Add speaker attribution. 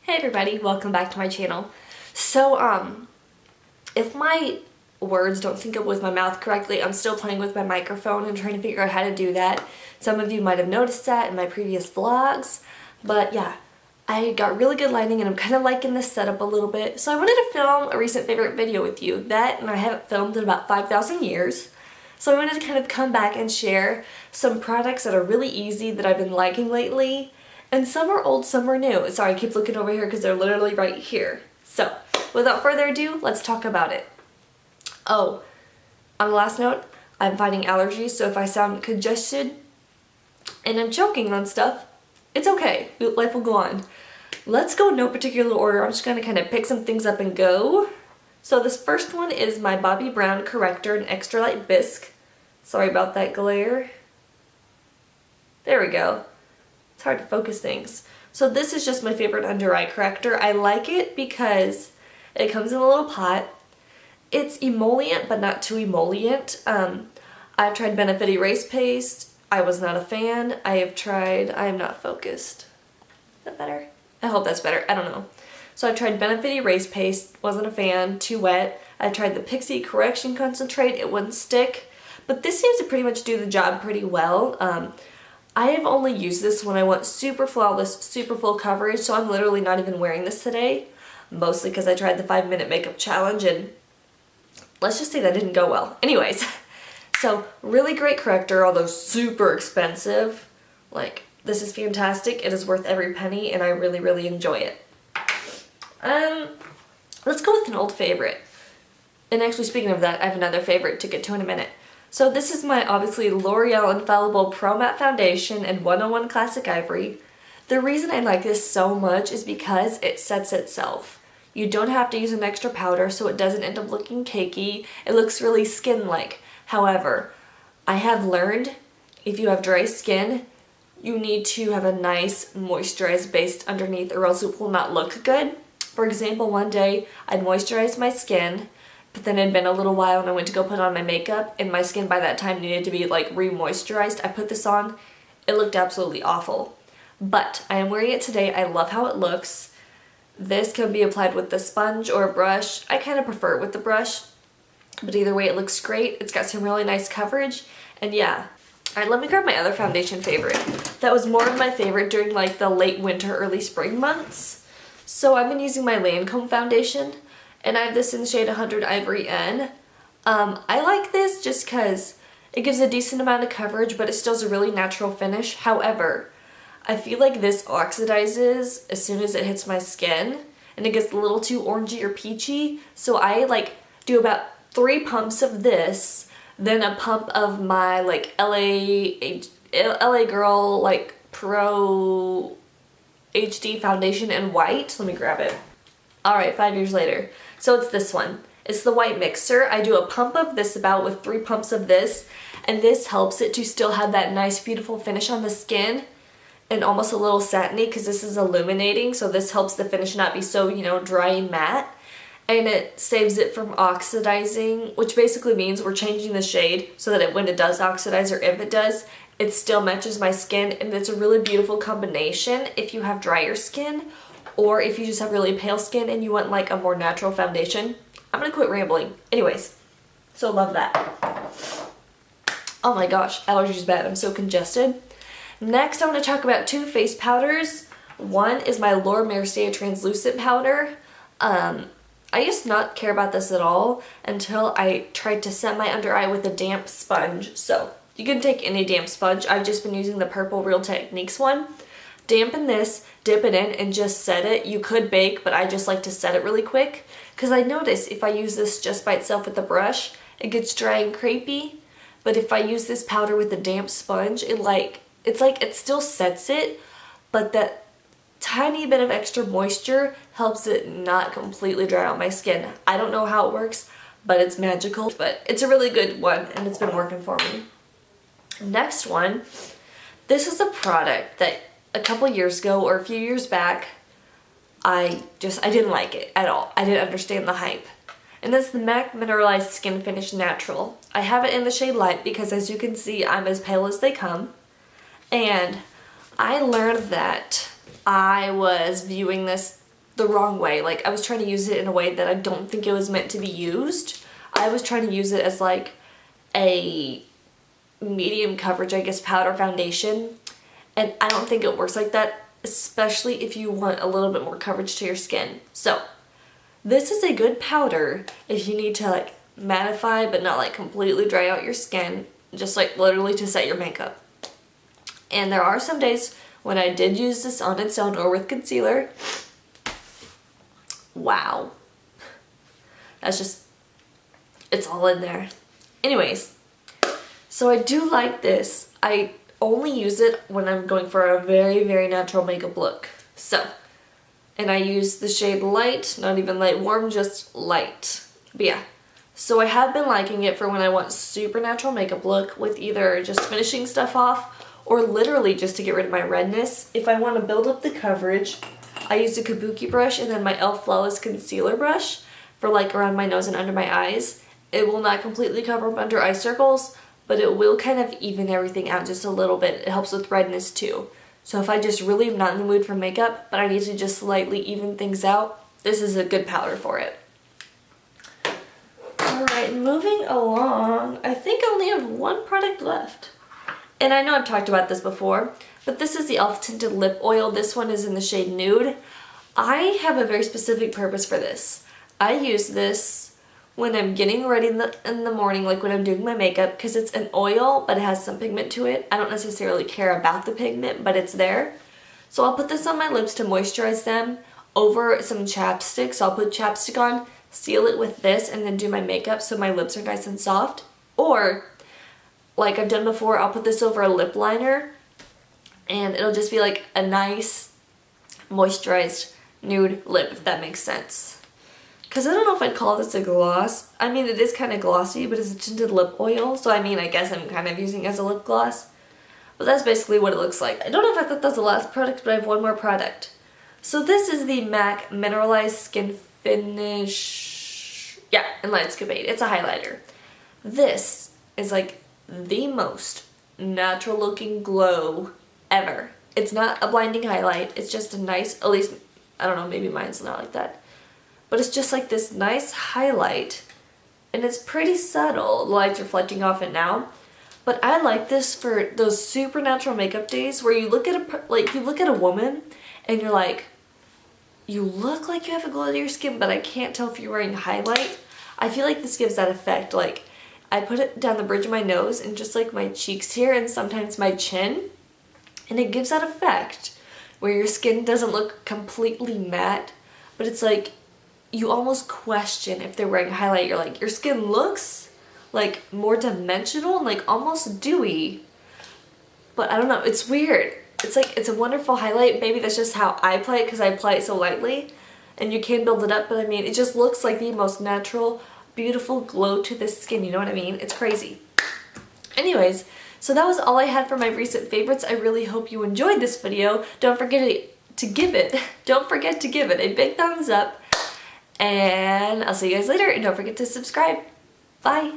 Speaker 1: Hey everybody, welcome back to my channel. So, if my words don't sync up with my mouth correctly, I'm still playing with my microphone and trying to figure out how to do that. Some of you might have noticed that in my previous vlogs, but yeah, I got really good lighting and I'm kind of liking this setup a little bit. So I wanted to film a recent favorite video with you, and I haven't filmed in about 5,000 years. So I wanted to kind of come back and share some products that are really easy that I've been liking lately. And some are old, some are new. Sorry, I keep looking over here because they're literally right here. So, without further ado, let's talk about it. Oh, on the last note, I'm fighting allergies, so if I sound congested and I'm choking on stuff, it's okay. Life will go on. Let's go in no particular order. I'm just going to kind of pick some things up and go. So this first one is my Bobbi Brown Corrector in Extra Light Bisque. Sorry about that glare. There we go. It's hard to focus things. So this is just my favorite under eye corrector. I like it because it comes in a little pot. It's emollient, but not too emollient. I've tried Benefit Erase Paste. I was not a fan. I am not focused. Is that better? I hope that's better. I don't know. So I tried Benefit Erase Paste. Wasn't a fan. Too wet. I tried the Pixi Correction Concentrate. It wouldn't stick. But this seems to pretty much do the job pretty well. I have only used this when I want super flawless, super full coverage, so I'm literally not even wearing this today. Mostly because I tried the 5-minute makeup challenge and let's just say that didn't go well. Anyways, so really great corrector, although super expensive. Like, this is fantastic. It is worth every penny and I really, really enjoy it. Let's go with an old favorite. And actually, speaking of that, I have another favorite to get to in a minute. So this is my, obviously, L'Oreal Infallible Pro Matte Foundation in 101 Classic Ivory. The reason I like this so much is because it sets itself. You don't have to use an extra powder so it doesn't end up looking cakey. It looks really skin-like. However, I have learned if you have dry skin, you need to have a nice moisturized base underneath or else it will not look good. For example, one day I'd moisturized my skin, but then it had been a little while and I went to go put on my makeup and my skin by that time needed to be like re-moisturized. I put this on, it looked absolutely awful. But I am wearing it today, I love how it looks. This can be applied with the sponge or a brush. I kind of prefer it with the brush, but either way it looks great. It's got some really nice coverage, and yeah. Alright, let me grab my other foundation favorite. That was more of my favorite during like the late winter, early spring months. So I've been using my Lancome foundation. And I have this in the shade 100 Ivory N. I like this just because it gives a decent amount of coverage, but it still has a really natural finish. However, I feel like this oxidizes as soon as it hits my skin, and it gets a little too orangey or peachy. So I like do about 3 pumps of this, then a pump of my like LA Girl like Pro HD foundation in white. Let me grab it. Alright, 5 years later. So it's this one. It's the white mixer. I do a pump of this about with 3 pumps of this, and this helps it to still have that nice beautiful finish on the skin and almost a little satiny because this is illuminating, so this helps the finish not be so, you know, dry and matte. And it saves it from oxidizing, which basically means we're changing the shade so that when it does oxidize, or if it does, it still matches my skin, and it's a really beautiful combination if you have drier skin or if you just have really pale skin and you want like a more natural foundation. I'm gonna quit rambling. Anyways, so love that. Oh my gosh, allergies bad. I'm so congested. Next, I want to talk about 2 face powders. One is my Laura Mercier Translucent Powder. I used to not care about this at all until I tried to set my under eye with a damp sponge. So you can take any damp sponge. I've just been using the purple Real Techniques one. Dampen this, dip it in, and just set it. You could bake, but I just like to set it really quick because I notice if I use this just by itself with the brush, it gets dry and crepey. But if I use this powder with the damp sponge, it still sets it, but that tiny bit of extra moisture helps it not completely dry out my skin. I don't know how it works, but it's magical. But it's a really good one, and it's been working for me. Next one, this is a product that a couple years ago or a few years back, I didn't like it at all. I didn't understand the hype. And that's the MAC Mineralized Skin Finish Natural. I have it in the shade Light because, as you can see, I'm as pale as they come. And I learned that I was viewing this the wrong way. Like I was trying to use it in a way that I don't think it was meant to be used. I was trying to use it as like a medium coverage, I guess, powder foundation. And I don't think it works like that, especially if you want a little bit more coverage to your skin. So this is a good powder if you need to like mattify but not like completely dry out your skin, just like literally to set your makeup. And there are some days when I did use this on its own or with concealer. Wow. That's just, it's all in there. Anyways, so I do like this. I only use it when I'm going for a very, very natural makeup look. So, and I use the shade Light, not even light warm, just light. But yeah, so I have been liking it for when I want super natural makeup look with either just finishing stuff off or literally just to get rid of my redness. If I want to build up the coverage, I use a Kabuki brush and then my e.l.f. Flawless Concealer brush for like around my nose and under my eyes. It will not completely cover up under eye circles, but it will kind of even everything out just a little bit. It helps with redness too. So if I just really am not in the mood for makeup, but I need to just slightly even things out, this is a good powder for it. Alright, moving along, I think I only have one product left. And I know I've talked about this before, but this is the e.l.f. Tinted Lip Oil. This one is in the shade Nude. I have a very specific purpose for this. I use this when I'm getting ready in the morning, like when I'm doing my makeup, because it's an oil, but it has some pigment to it. I don't necessarily care about the pigment, but it's there. So I'll put this on my lips to moisturize them over some chapstick. So I'll put chapstick on, seal it with this, and then do my makeup so my lips are nice and soft. Or, like I've done before, I'll put this over a lip liner, and it'll just be like a nice, moisturized nude lip, if that makes sense. Because I don't know if I'd call this a gloss. I mean, it is kind of glossy, but it's a tinted lip oil. So, I mean, I guess I'm kind of using it as a lip gloss. But that's basically what it looks like. I don't know if I thought that's the last product, but I have one more product. So this is the MAC Mineralized Skin Finish. Yeah, Enlightscapade. It's a highlighter. This is like the most natural looking glow ever. It's not a blinding highlight. It's just a nice, at least, I don't know, maybe mine's not like that. But it's just like this nice highlight, and it's pretty subtle. The light's reflecting off it now. But I like this for those super natural makeup days where you look at a woman and you're like, you look like you have a glow to your skin, but I can't tell if you're wearing highlight. I feel like this gives that effect. Like, I put it down the bridge of my nose and just like my cheeks here and sometimes my chin, and it gives that effect where your skin doesn't look completely matte, but it's like you almost question if they're wearing a highlight. You're like, your skin looks like more dimensional and like almost dewy, but I don't know, it's weird. It's like, it's a wonderful highlight. Maybe that's just how I apply it because I apply it so lightly, and you can build it up, but I mean, it just looks like the most natural, beautiful glow to the skin, you know what I mean? It's crazy. Anyways, so that was all I had for my recent favorites. I really hope you enjoyed this video. Don't forget to give it a big thumbs up, and I'll see you guys later, and don't forget to subscribe. Bye!